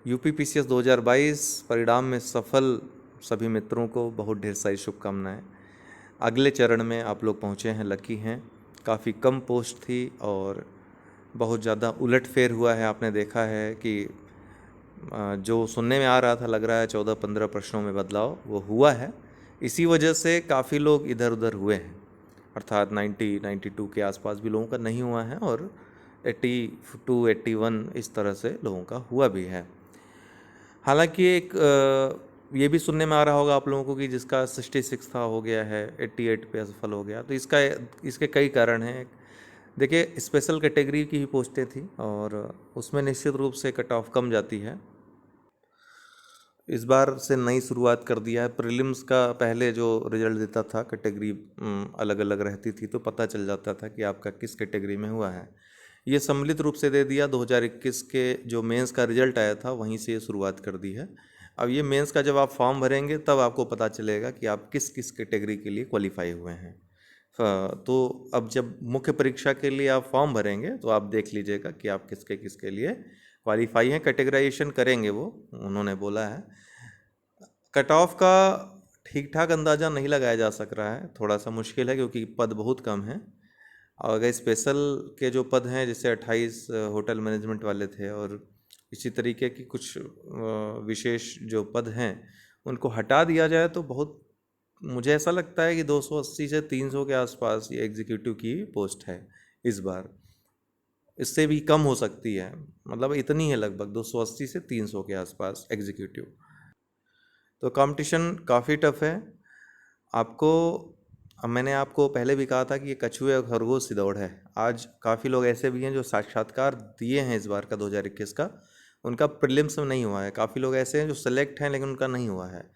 UP PCS 2022 परिणाम में सफल सभी मित्रों को बहुत ढेर सारी शुभकामनाएं। अगले चरण में आप लोग पहुँचे हैं, लकी हैं। काफ़ी कम पोस्ट थी और बहुत ज़्यादा उलटफेर हुआ है। आपने देखा है कि जो सुनने में आ रहा था, लग रहा है 14-15 प्रश्नों में बदलाव वो हुआ है। इसी वजह से काफ़ी लोग इधर उधर हुए हैं, अर्थात 92 के आसपास भी लोगों का नहीं हुआ है और 82-81 इस तरह से लोगों का हुआ भी है। हालांकि ये भी सुनने में आ रहा होगा आप लोगों को कि जिसका 66 था हो गया है, 88 पे असफल हो गया। तो इसके कई कारण हैं। देखिए, स्पेशल कैटेगरी की ही पोस्टें थी और उसमें निश्चित रूप से कट ऑफ कम जाती है। इस बार से नई शुरुआत कर दिया है। प्रीलिम्स का पहले जो रिजल्ट देता था, कैटेगरी अलग अलग रहती थी तो पता चल जाता था कि आपका किस कैटेगरी में हुआ है। ये सम्मिलित रूप से दे दिया। 2021 के जो मेंस का रिजल्ट आया था वहीं से ये शुरुआत कर दी है। अब ये मेंस का जब आप फॉर्म भरेंगे तब आपको पता चलेगा कि आप किस किस कैटेगरी के लिए क्वालिफाई हुए हैं। तो अब जब मुख्य परीक्षा के लिए आप फॉर्म भरेंगे तो आप देख लीजिएगा कि आप किसके किसके लिए क्वालिफाई हैं। कैटेगराइजेशन करेंगे वो, उन्होंने बोला है। कट ऑफ का ठीक ठाक अंदाज़ा नहीं लगाया जा सक रहा है, थोड़ा सा मुश्किल है क्योंकि पद बहुत कम हैं। और अगर स्पेशल के जो पद हैं, जैसे 28 होटल मैनेजमेंट वाले थे और इसी तरीके की कुछ विशेष जो पद हैं उनको हटा दिया जाए तो बहुत, मुझे ऐसा लगता है कि 280 से 300 के आसपास ये एग्जीक्यूटिव की पोस्ट है इस बार। इससे भी कम हो सकती है, मतलब इतनी है लगभग 280 से 300 के आसपास एग्जीक्यूटिव। तो कंपटीशन काफ़ी टफ है। आपको, अब मैंने आपको पहले भी कहा था कि ये कछुए और खरगोश की दौड़ है। आज काफ़ी लोग ऐसे भी हैं जो साक्षात्कार दिए हैं इस बार का 2021 का, उनका प्रीलिम्स में नहीं हुआ है। काफ़ी लोग ऐसे हैं जो सेलेक्ट हैं लेकिन उनका नहीं हुआ है।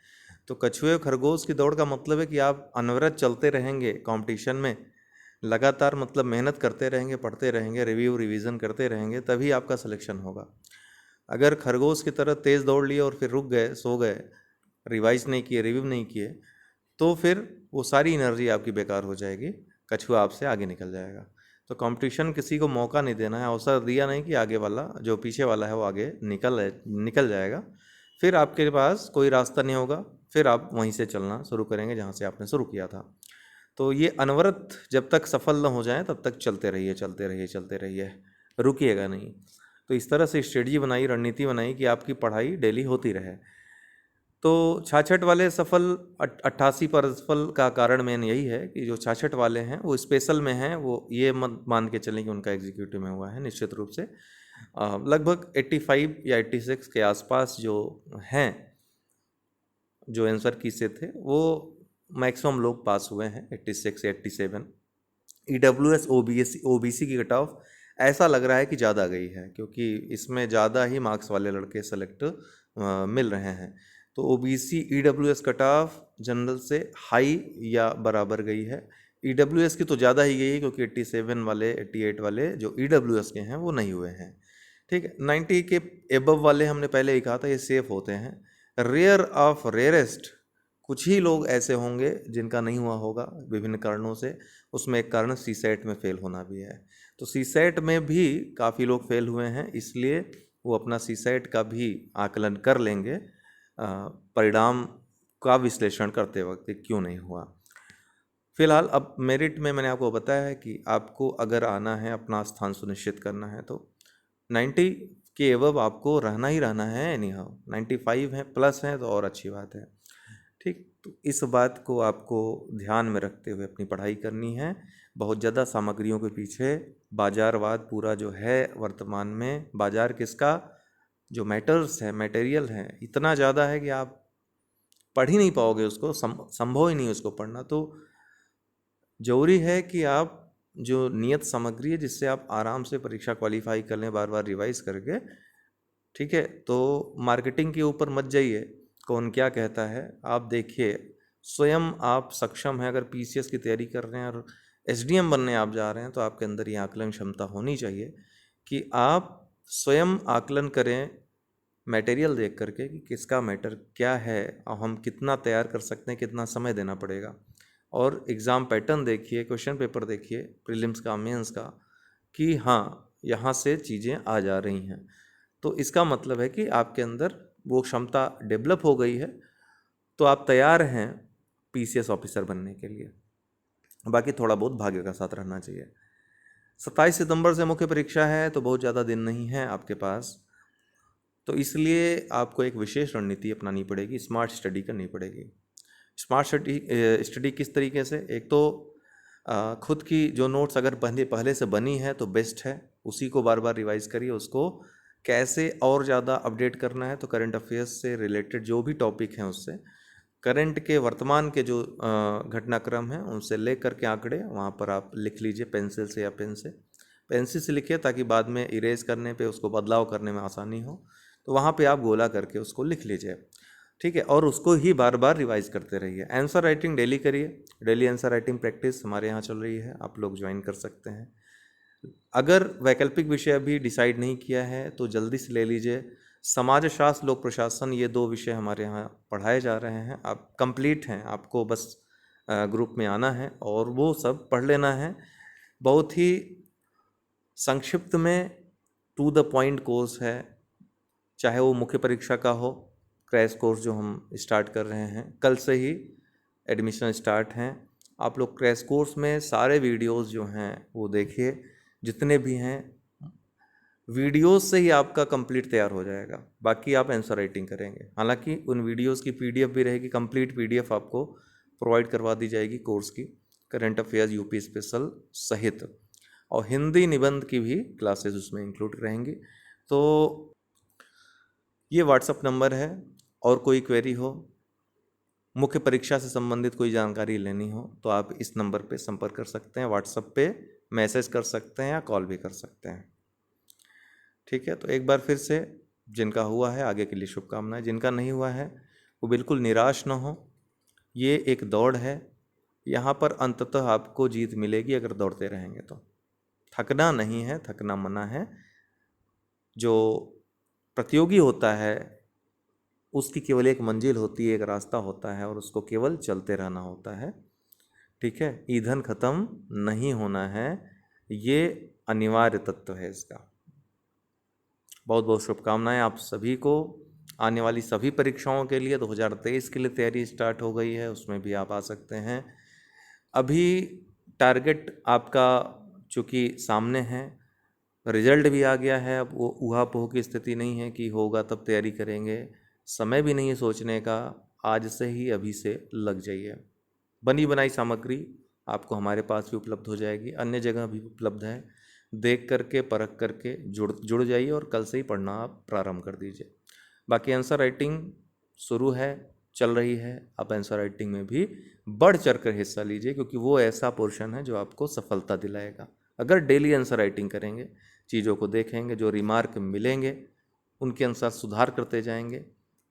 तो कछुए और खरगोश की दौड़ का मतलब है कि आप अनवरत चलते रहेंगे कंपटीशन में, लगातार मतलब मेहनत करते रहेंगे, पढ़ते रहेंगे, रिव्यू रिवीजन करते रहेंगे, तभी आपका सिलेक्शन होगा। अगर खरगोश की तरह तेज़ दौड़ लिए और फिर रुक गए, सो गए, रिवाइज नहीं किए, रिव्यू नहीं किए, तो फिर वो सारी एनर्जी आपकी बेकार हो जाएगी, कछुआ आपसे आगे निकल जाएगा। तो कंपटीशन किसी को मौका नहीं देना है, अवसर दिया नहीं कि आगे वाला, जो पीछे वाला है वो आगे निकल जाएगा, फिर आपके पास कोई रास्ता नहीं होगा, फिर आप वहीं से चलना शुरू करेंगे जहाँ से आपने शुरू किया था। तो ये अनवरत जब तक सफल न हो जाए तब तक चलते रहिए, चलते रहिए, चलते रहिए, रुकिएगा नहीं। तो इस तरह से स्ट्रेटजी बनाई, रणनीति बनाई कि आपकी पढ़ाई डेली होती रहे। तो 66 वाले सफल, 88 पर असफल का कारण मेन यही है कि जो 66 वाले हैं वो स्पेशल में हैं, वो ये मत मान के चलें कि उनका एग्जीक्यूटिव में हुआ है। निश्चित रूप से लगभग 85 या 86 के आसपास जो हैं, जो आंसर की से थे, वो मैक्सिमम लोग पास हुए हैं, 86 या 87। EWS OBC की कट ऑफ ऐसा लग रहा है कि ज़्यादा गई है, क्योंकि इसमें ज़्यादा ही मार्क्स वाले लड़के सेलेक्ट मिल रहे हैं। तो OBC EWS cut off general से हाई या बराबर गई है। EWS की तो ज़्यादा ही गई है क्योंकि 87 वाले, 88 वाले जो EWS के हैं वो नहीं हुए हैं। ठीक है, 90 के एबव वाले हमने पहले ही कहा था ये सेफ होते हैं। रेयर ऑफ रेयरेस्ट कुछ ही लोग ऐसे होंगे जिनका नहीं हुआ होगा विभिन्न कारणों से। उसमें एक कारण CSET में फेल होना भी है। तो CSET में भी काफ़ी लोग फेल हुए हैं, इसलिए वो अपना CSET का भी आकलन कर लेंगे परिणाम का विश्लेषण करते वक्त क्यों नहीं हुआ। फिलहाल अब मेरिट में मैंने आपको बताया है कि आपको अगर आना है, अपना स्थान सुनिश्चित करना है, तो 90 के एवब आपको रहना ही रहना है। एनी हाउ 95 है, प्लस है तो और अच्छी बात है। ठीक, तो इस बात को आपको ध्यान में रखते हुए अपनी पढ़ाई करनी है। बहुत ज़्यादा सामग्रियों के पीछे बाजारवाद पूरा जो है वर्तमान में, बाजार किसका, जो मैटर्स है, मटेरियल है, इतना ज़्यादा है कि आप पढ़ ही नहीं पाओगे उसको, संभव ही नहीं उसको पढ़ना। तो ज़रूरी है कि आप जो नियत सामग्री है जिससे आप आराम से परीक्षा क्वालिफाई कर लें, बार बार रिवाइज करके, ठीक है। तो मार्केटिंग के ऊपर मत जाइए, कौन क्या कहता है, आप देखिए स्वयं आप सक्षम हैं। अगर PCS की तैयारी कर रहे हैं और SDM बनने आप जा रहे हैं तो आपके अंदर ये आकलन क्षमता होनी चाहिए कि आप स्वयं आकलन करें मटेरियल देख करके कि किसका मैटर क्या है और हम कितना तैयार कर सकते हैं, कितना समय देना पड़ेगा। और एग्ज़ाम पैटर्न देखिए, क्वेश्चन पेपर देखिए, प्रीलिम्स का, मेंस का, कि हाँ यहाँ से चीज़ें आ जा रही हैं। तो इसका मतलब है कि आपके अंदर वो क्षमता डेवलप हो गई है, तो आप तैयार हैं पीसीएस ऑफिसर बनने के लिए। बाकी थोड़ा बहुत भाग्य का साथ रहना चाहिए। 27 सितंबर से मुख्य परीक्षा है, तो बहुत ज़्यादा दिन नहीं है आपके पास, तो इसलिए आपको एक विशेष रणनीति अपनानी पड़ेगी, स्मार्ट स्टडी करनी पड़ेगी। स्मार्ट स्टडी किस तरीके से? एक तो खुद की जो नोट्स अगर पहले से बनी है तो बेस्ट है, उसी को बार बार रिवाइज करिए। उसको कैसे और ज़्यादा अपडेट करना है, तो करंट अफेयर्स से रिलेटेड जो भी टॉपिक हैं उससे, करंट के वर्तमान के जो घटनाक्रम हैं उनसे ले करके आंकड़े वहाँ पर आप लिख लीजिए पेंसिल से या पेंसिल से लिखिए, ताकि बाद में इरेज करने पे उसको बदलाव करने में आसानी हो। तो वहाँ पे आप गोला करके उसको लिख लीजिए, ठीक है, और उसको ही बार बार रिवाइज करते रहिए। आंसर राइटिंग डेली करिए, डेली आंसर राइटिंग प्रैक्टिस हमारे यहाँ चल रही है, आप लोग ज्वाइन कर सकते हैं। अगर वैकल्पिक विषय अभी डिसाइड नहीं किया है तो जल्दी से ले लीजिए। समाजशास्त्र, लोक प्रशासन, ये 2 विषय हमारे यहाँ पढ़ाए जा रहे हैं, आप कंप्लीट हैं, आपको बस ग्रुप में आना है और वो सब पढ़ लेना है। बहुत ही संक्षिप्त में टू द पॉइंट कोर्स है, चाहे वो मुख्य परीक्षा का हो। क्रैश कोर्स जो हम स्टार्ट कर रहे हैं, कल से ही एडमिशन स्टार्ट हैं। आप लोग क्रैश कोर्स में सारे वीडियोस जो हैं वो देखिए, जितने भी हैं, वीडियोस से ही आपका कंप्लीट तैयार हो जाएगा। बाकी आप आंसर राइटिंग करेंगे, हालांकि उन वीडियोस की पीडीएफ भी रहेगी, कंप्लीट पीडीएफ आपको प्रोवाइड करवा दी जाएगी कोर्स की, करंट अफेयर्स यूपी स्पेशल सहित, और हिंदी निबंध की भी क्लासेस उसमें इंक्लूड रहेंगी। तो ये व्हाट्सअप नंबर है, और कोई क्वेरी हो, मुख्य परीक्षा से संबंधित कोई जानकारी लेनी हो, तो आप इस नंबर पे संपर्क कर सकते हैं, व्हाट्सएप पे मैसेज कर सकते हैं या कॉल भी कर सकते हैं, ठीक है। तो एक बार फिर से, जिनका हुआ है आगे के लिए शुभकामनाएं, जिनका नहीं हुआ है वो बिल्कुल निराश ना हो। ये एक दौड़ है, यहाँ पर अंततः आपको जीत मिलेगी अगर दौड़ते रहेंगे तो। थकना नहीं है, थकना मना है। जो प्रतियोगी होता है उसकी केवल एक मंजिल होती है, एक रास्ता होता है, और उसको केवल चलते रहना होता है, ठीक है। ईंधन खत्म नहीं होना है, ये अनिवार्य तत्व है इसका। बहुत बहुत शुभकामनाएं आप सभी को। आने वाली सभी परीक्षाओं के लिए 2023 के लिए तैयारी स्टार्ट हो गई है, उसमें भी आप आ सकते हैं। अभी टारगेट आपका चूँकि सामने है, रिजल्ट भी आ गया है, अब वो ऊहापोह की स्थिति नहीं है कि होगा तब तैयारी करेंगे, समय भी नहीं है सोचने का, आज से ही अभी से लग जाइए। बनी बनाई सामग्री आपको हमारे पास भी उपलब्ध हो जाएगी, अन्य जगह भी उपलब्ध है, देख करके परख करके जुड़ जाइए और कल से ही पढ़ना आप प्रारंभ कर दीजिए। बाकी आंसर राइटिंग शुरू है, चल रही है, आप आंसर राइटिंग में भी बढ़ चढ़ कर हिस्सा लीजिए, क्योंकि वो ऐसा पोर्शन है जो आपको सफलता दिलाएगा। अगर डेली आंसर राइटिंग करेंगे, चीज़ों को देखेंगे, जो रिमार्क मिलेंगे उनके अनुसार सुधार करते जाएंगे,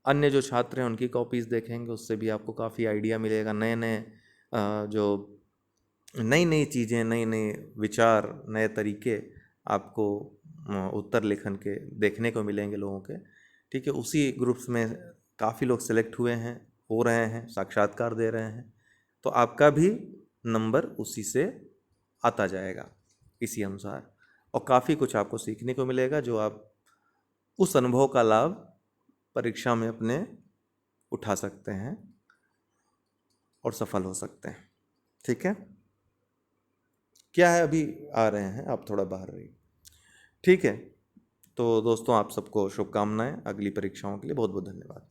अन्य जो छात्र हैं उनकी कॉपीज़ देखेंगे, उससे भी आपको काफ़ी आइडिया मिलेगा, नए नए जो नई नई चीज़ें, नए नए विचार, नए तरीके आपको उत्तर लेखन के देखने को मिलेंगे लोगों के, ठीक है। उसी ग्रुप्स में काफ़ी लोग सेलेक्ट हुए हैं, हो रहे हैं, साक्षात्कार दे रहे हैं, तो आपका भी नंबर उसी से आता जाएगा इसी अनुसार, और काफ़ी कुछ आपको सीखने को मिलेगा, जो आप उस अनुभव का लाभ परीक्षा में अपने उठा सकते हैं और सफल हो सकते हैं, ठीक है। क्या है, अभी आ रहे हैं आप, थोड़ा बाहर रहिए, ठीक है। तो दोस्तों, आप सबको शुभकामनाएं अगली परीक्षाओं के लिए। बहुत बहुत धन्यवाद।